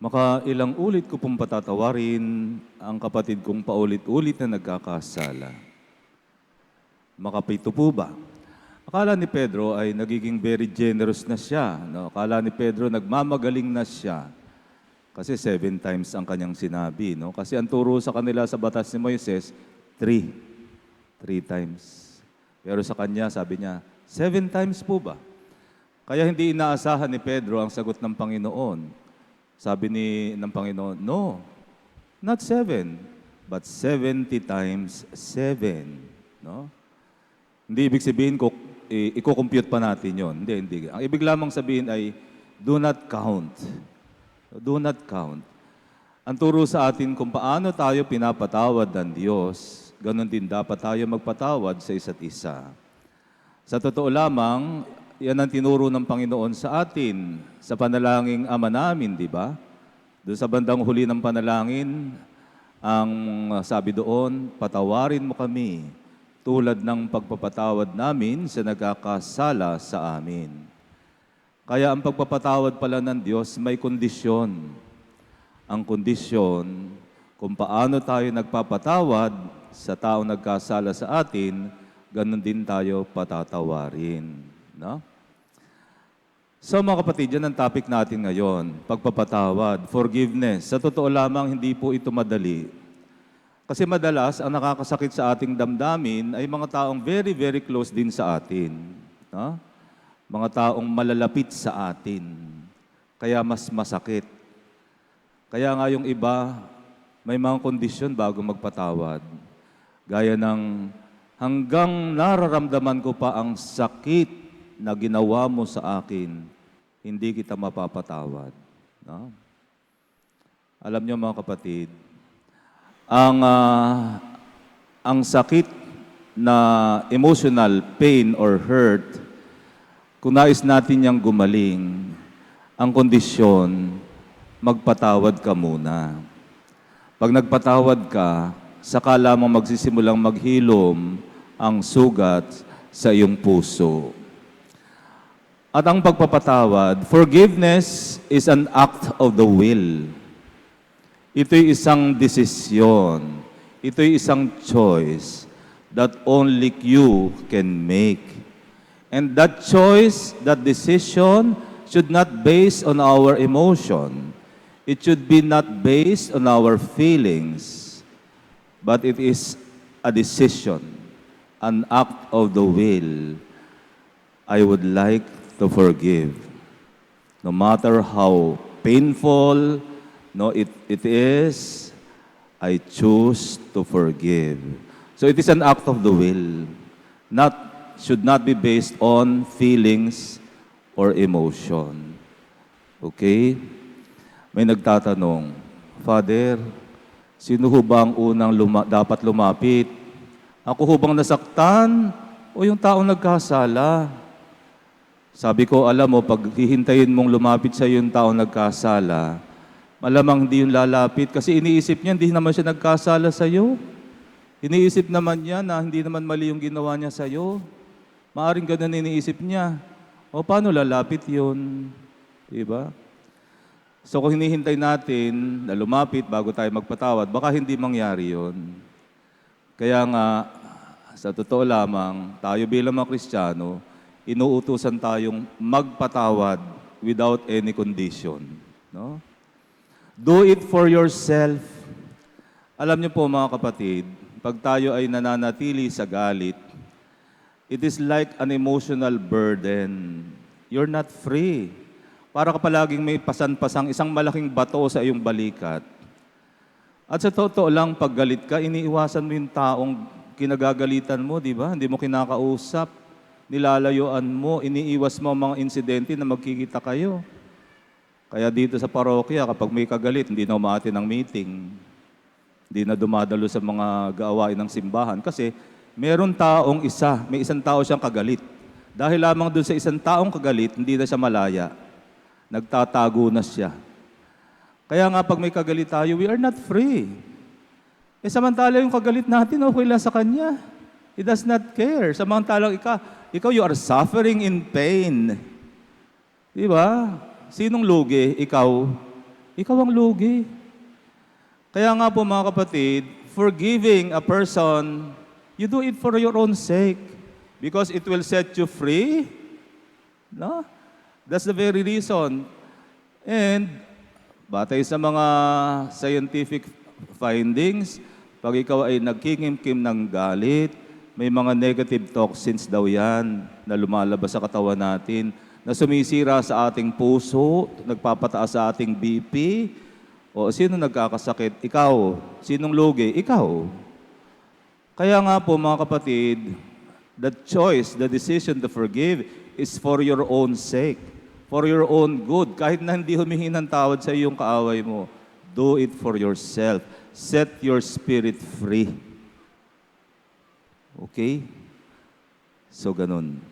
Makailang ulit ko pong patatawarin ang kapatid kong paulit-ulit na nagkakasala. Makapito po ba? Akala ni Pedro ay nagiging very generous na siya. No? Akala ni Pedro nagmamagaling na siya. Kasi 7 times ang kanyang sinabi. No? Kasi ang turo sa kanila sa batas ni Moises, 3. 3 times. Pero sa kanya, sabi niya, 7 times po ba? Kaya hindi inaasahan ni Pedro ang sagot ng Panginoon. Sabi ng Panginoon, no, not 7, but 70 times 7. No? Hindi ibig sabihin, i-compute pa natin yon. Hindi. Ang ibig lamang sabihin ay, do not count. Do not count. Ang turo sa atin kung paano tayo pinapatawad ng Diyos, ganun din dapat tayo magpatawad sa isa't isa. Sa totoo lamang, yan ang tinuro ng Panginoon sa atin, sa panalangin Ama namin, di ba? Doon sa bandang huli ng panalangin, ang sabi doon, patawarin mo kami, tulad ng pagpapatawad namin sa nagkakasala sa amin. Kaya ang pagpapatawad pala ng Diyos may kondisyon. Ang kondisyon, kung paano tayo nagpapatawad sa taong nagkasala sa atin, ganun din tayo patatawarin. No? So mga kapatid, yan ang topic natin ngayon, pagpapatawad, forgiveness. Sa totoo lamang, hindi po ito madali. Kasi madalas, ang nakakasakit sa ating damdamin ay mga taong very, very close din sa atin. No? Mga taong malalapit sa atin. Kaya mas masakit. Kaya nga yung iba, may mga kondisyon bago magpatawad. Gaya ng hanggang nararamdaman ko pa ang sakit na ginawa mo sa akin, hindi kita mapapatawad. No? Alam niyo mga kapatid, ang sakit na emotional pain or hurt, kung nais natin niyang gumaling, ang kondisyon, magpatawad ka muna. Pag nagpatawad ka, saka lamang magsisimulang maghilom ang sugat sa iyong puso. At ang pagpapatawad, forgiveness is an act of the will. Ito'y isang desisyon. Ito'y isang choice that only you can make. And that choice, that decision, should not base on our emotion. It should be not based on our feelings. But it is a decision, an act of the will. I would like to forgive. No matter how painful it is, I choose to forgive. So it is an act of the will. Should not be based on feelings or emotion. Okay? May nagtatanong, Father, sino ho ba ang unang dapat lumapit? Ako ho bang nasaktan o yung taong nagkasala? Sabi ko, alam mo, pag hihintayin mong lumapit sa yung taong nagkasala, malamang hindi yung lalapit kasi iniisip niya, hindi naman siya nagkasala sa iyo. Iniisip naman niya na hindi naman mali yung ginawa niya sa iyo. Maaring ganun iniisip niya. O paano lalapit yun? Diba? So kung hinihintay natin na lumapit bago tayo magpatawad, baka hindi mangyari yun. Kaya nga, sa totoo lamang, tayo bilang mga Kristiyano, inuutusan tayong magpatawad without any condition. No? Do it for yourself. Alam niyo po mga kapatid, pag tayo ay nananatili sa galit, it is like an emotional burden. You're not free. Para ka palaging may pasan-pasang isang malaking bato sa iyong balikat. At sa totoo lang, pag galit ka, iniiwasan mo yung taong kinagagalitan mo, di ba? Hindi mo kinakausap, nilalayuan mo, iniiwas mo ang mga insidente na magkikita kayo. Kaya dito sa parokya, kapag may kagalit, hindi na umaatin ng meeting. Hindi na dumadalo sa mga gawain ng simbahan. Kasi meron taong may isang tao siyang kagalit. Dahil lamang doon sa isang taong kagalit, hindi na siya malaya. Nagtatago na siya. Kaya nga pag may kagalit tayo, we are not free. Samantala yung kagalit natin, okay lang sa Kanya. He does not care. Samantalang ikaw you are suffering in pain. Di ba? Sinong lugi? Ikaw. ikaw ang lugi. Kaya nga po mga kapatid, forgiving a person, you do it for your own sake because it will set you free. No? That's the very reason. And batay sa mga scientific findings, pag ikaw ay nagkikimkim ng galit, may mga negative toxins daw yan na lumalabas sa katawan natin, na sumisira sa ating puso, nagpapataas sa ating BP. O sino nagkakasakit? Ikaw. Sinong lugi? Ikaw. Kaya nga po mga kapatid, the choice, the decision to forgive is for your own sake, for your own good. Kahit na hindi humingi ng tawad sa iyong kaaway mo, do it for yourself. Set your spirit free. Okay? So, ganun.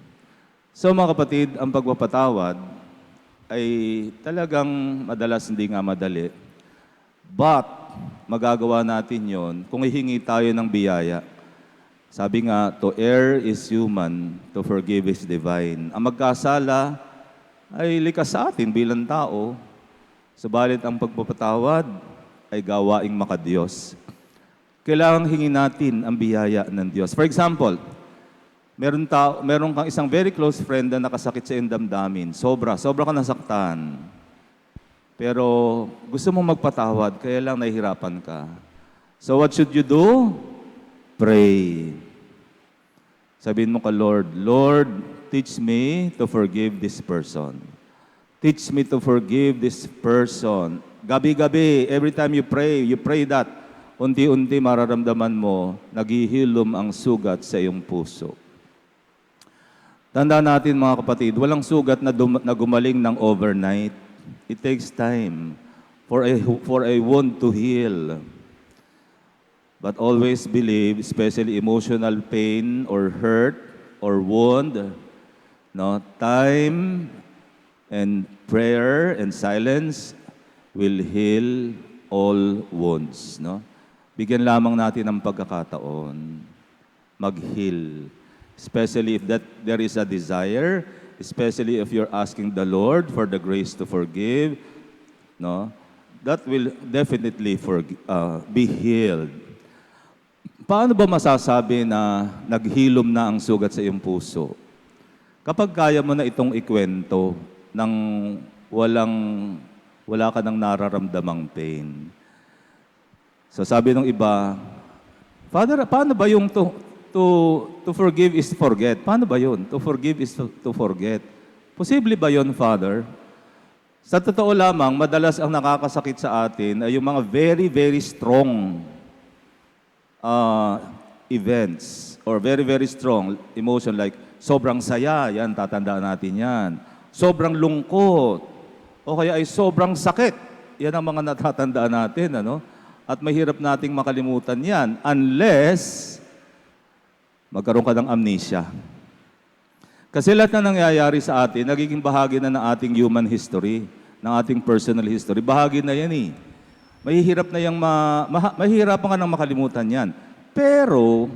So, mga kapatid, ang pagpapatawad ay talagang madalas hindi nga madali. But, magagawa natin yon kung hihingi tayo ng biyaya. Sabi nga, to err is human, to forgive is divine. Ang magkasala ay likas sa atin bilang tao. Subalit ang pagpapatawad ay gawaing makadiyos. Kailangang hingin natin ang biyaya ng Diyos. For example, meron kang isang very close friend na nakasakit sa iyong damdamin. Sobra ka nasaktan. Pero gusto mong magpatawad, kaya lang nahihirapan ka. So what should you do? Pray. Sabihin mo ka, Lord, Lord, teach me to forgive this person. Teach me to forgive this person. Gabi-gabi, every time you pray that. Unti-unti mararamdaman mo, naghihilom ang sugat sa iyong puso. Tandaan natin mga kapatid, walang sugat na gumaling ng overnight. It takes time for a wound to heal. But always believe, especially emotional pain or hurt or wound, no, time and prayer and silence will heal all wounds. No? Bigyan lamang natin ng pagkakataon mag-heal. Especially if there is a desire, especially if you're asking the Lord for the grace to forgive, no, that will definitely be healed. Paano ba masasabi na naghilom na ang sugat sa iyong puso? Kapag kaya mo na itong ikwento ng wala ka nang nararamdamang pain. So sabi ng iba, Father, paano ba yung to forgive is to forget? Paano ba yun? To forgive is to forget. Posible ba yun, Father? Sa totoo lamang, madalas ang nakakasakit sa atin ay yung mga very, very strong events or very, very strong emotion like sobrang saya, yan, tatandaan natin yan. Sobrang lungkot, o kaya ay sobrang sakit. Yan ang mga natatandaan natin, ano? At mahirap nating makalimutan yan unless magkaroon ka ng amnesia. Kasi lahat na nangyayari sa atin, nagiging bahagi na ng ating human history, ng ating personal history. Bahagi na yan eh. Mahihirapan ka nang makalimutan yan. Pero,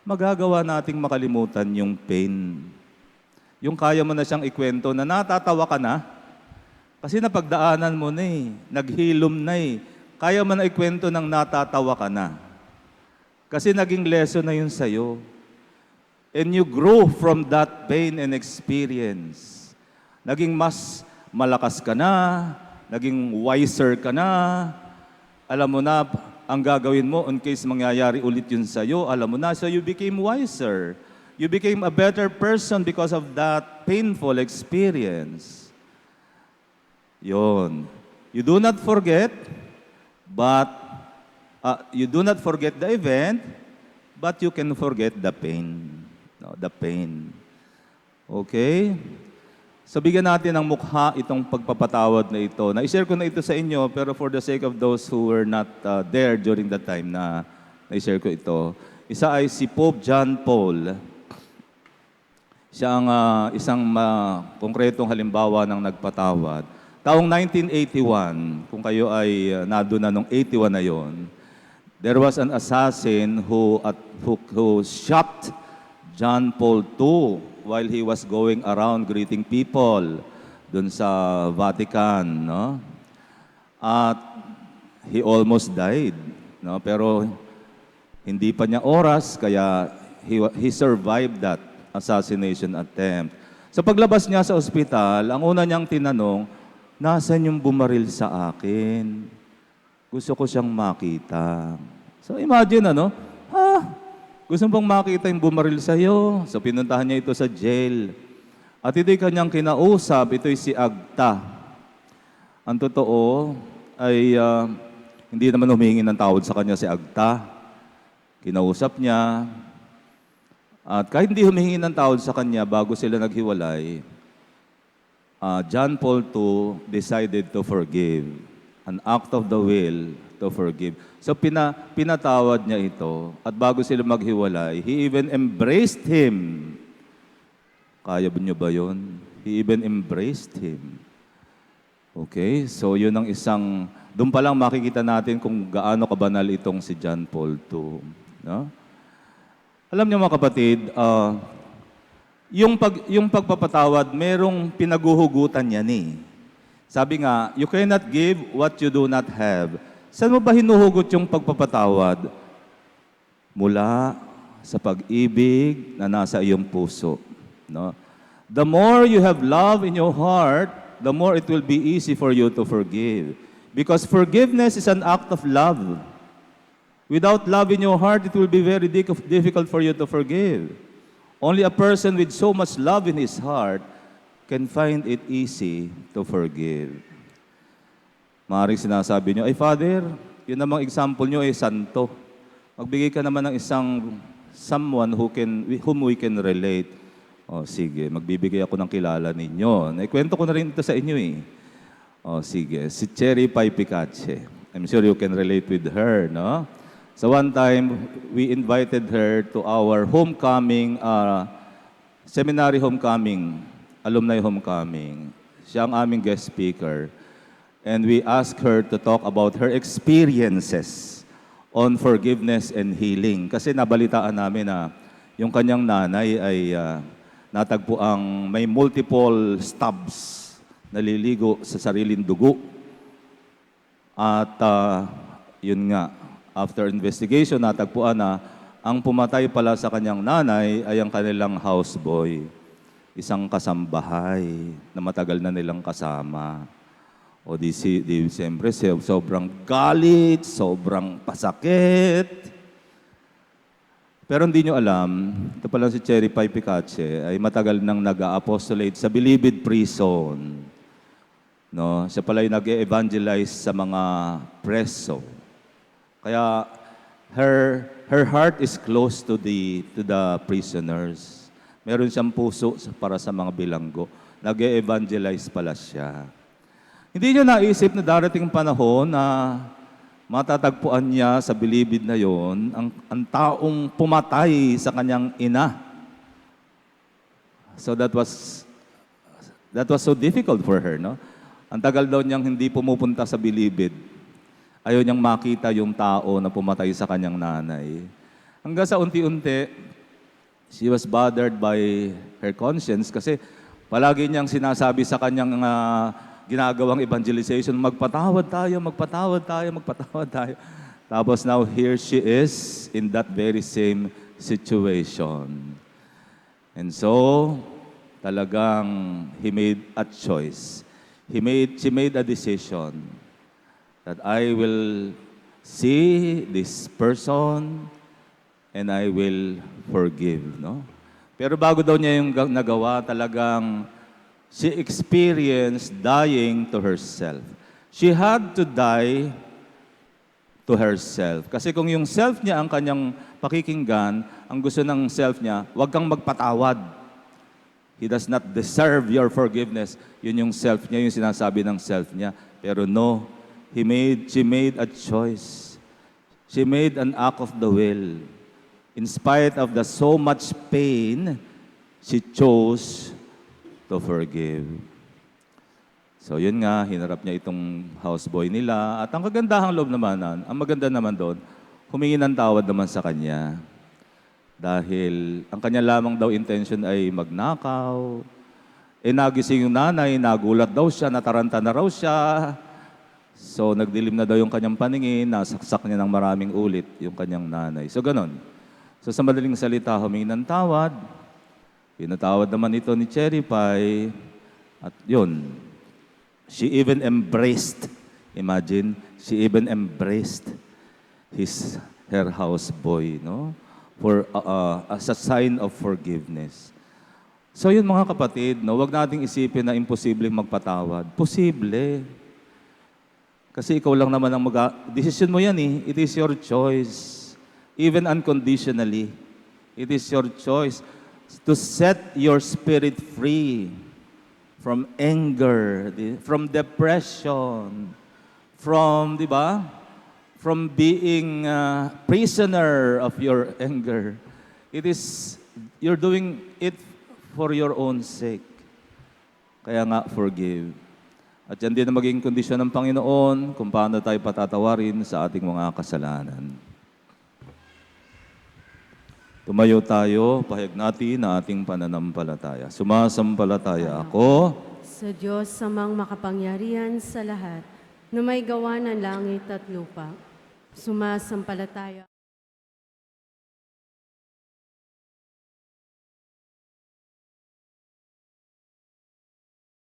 magagawa nating makalimutan yung pain. Yung kaya mo na siyang ikwento na natatawa ka na, kasi napagdaanan mo na eh, naghilom na eh. Kaya mo na ikwento ng natatawa ka na. Kasi naging lesson na yun sa'yo. And you grow from that pain and experience. Naging mas malakas ka na, naging wiser ka na, alam mo na ang gagawin mo in case mangyayari ulit yun sa'yo, alam mo na, so you became wiser. You became a better person because of that painful experience. Yon. You do not forget, but you do not forget the event, but you can forget the pain. No, the pain. Okay? So bigyan natin ng mukha itong pagpapatawad na ito. Na-share ko na ito sa inyo, pero for the sake of those who were not there during the time na na-share ko ito, isa ay si Pope John Paul. Siya ang isang konkretong halimbawa ng nagpatawad. Taong 1981, kung kayo ay naduna nung 81 na yon, there was an assassin who shot John Paul II while he was going around greeting people dun sa Vatican. No? At he almost died. No? Pero hindi pa niya oras, kaya he survived that assassination attempt. Sa paglabas niya sa ospital, ang una niyang tinanong, nasan yung bumaril sa akin? Gusto ko siyang makita. So imagine gusto pang makita yung bumaril sa'yo. So pinuntahan niya ito sa jail. At ito'y kanyang kinausap, ito'y si Agta. Ang totoo ay hindi naman humingi ng tawad sa kanya si Agta. Kinausap niya. At kahit hindi humingi ng tawad sa kanya bago sila naghiwalay, John Paul II decided to forgive. An act of the will to forgive. So pinatawad niya ito. At bago sila maghiwalay, he even embraced him. Kaya niyo ba yun? He even embraced him. Okay? So yun ang isang, doon pa lang makikita natin kung gaano kabanal itong si John Paul II. No? Alam niyo mga kapatid, yung pagpapatawad, merong pinaguhugutan yan eh. Sabi nga, you cannot give what you do not have. Saan mo ba hinuhugot yung pagpapatawad? Mula sa pag-ibig na nasa iyong puso. No? The more you have love in your heart, the more it will be easy for you to forgive. Because forgiveness is an act of love. Without love in your heart, it will be very difficult for you to forgive. Only a person with so much love in his heart can find it easy to forgive. Maaaring sinasabi nyo, ay Father, yun namang example nyo ay santo. Magbigay ka naman ng isang someone whom we can relate. O sige, magbibigay ako ng kilala ninyo. Naikwento ko na rin ito sa inyo eh. O sige, si Cherry Pie Picache. I'm sure you can relate with her, no? So one time, we invited her to our homecoming, seminary homecoming, alumni homecoming. Siya ang aming guest speaker. And we asked her to talk about her experiences on forgiveness and healing. Kasi nabalitaan namin na yung kanyang nanay ay natagpo ang may multiple stabs, naliligo sa sariling dugo. At yun nga, after investigation, natagpuan na ang pumatay pala sa kanyang nanay ay ang kanilang houseboy. Isang kasambahay na matagal na nilang kasama. O siyempre, sobrang galit, sobrang pasakit. Pero hindi nyo alam, ito pala si Cherry Pie Picache ay matagal nang nag-apostolate sa Bilibid Prison. No? Siya pala yung nag-evangelize sa mga preso. Kaya her heart is close to the prisoners. Meron siyang puso para sa mga bilanggo. Nag-evangelize pala siya. Hindi niya naisip na darating panahon na matatagpuan niya sa bilibid na yon ang taong pumatay sa kanyang ina. So that was so difficult for her, no? Ang tagal daw niyang hindi pumupunta sa bilibid. Ayaw niyang makita yung tao na pumatay sa kanyang nanay. Hanggang sa unti-unti, she was bothered by her conscience kasi palagi niyang sinasabi sa kanyang ginagawang evangelization, magpatawad tayo, magpatawad tayo, magpatawad tayo. Tapos now here she is in that very same situation. And so, talagang he made a choice. She made a decision that I will see this person and I will forgive, no? Pero bago daw niya yung nagawa, talagang she experienced dying to herself. She had to die to herself. Kasi kung yung self niya ang kanyang pakikinggan, ang gusto ng self niya, huwag kang magpatawad. He does not deserve your forgiveness. Yun yung self niya, yung sinasabi ng self niya. Pero no, she made a choice. She made an act of the will. In spite of the so much pain, she chose to forgive. So yun nga, hinarap niya itong houseboy nila. At ang kagandahang loob naman, ang maganda naman doon, humingi ng tawad naman sa kanya. Dahil ang kanya lamang daw intention ay magnakaw. Nagising yung nanay, nagulat daw siya, nataranta na raw siya. So, nagdilim na daw yung kanyang paningin, nasaksak niya ng maraming ulit yung kanyang nanay. So, ganon. So, sa madaling salita, humingi ng tawad. Pinatawad naman ito ni Cherry Pie. At yun, she even embraced, imagine, she even embraced her houseboy, no? As a sign of forgiveness. So yun mga kapatid, no, wag nating isipin na imposibleng magpatawad. Posible. Kasi ikaw lang naman ang decision mo yan eh. It is your choice. Even unconditionally. It is your choice to set your spirit free from anger, from depression, from, di ba? From being a prisoner of your anger. You're doing it for your own sake. Kaya nga, forgive. At yan din ang maging kondisyon ng Panginoon kung paano tayo patatawarin sa ating mga kasalanan. Tumayo tayo, pahayag natin na ating pananampalataya. Sumasampalataya ako Sa Diyos samang makapangyarihan sa lahat, na may gawa ng langit at lupa. Sumasampalataya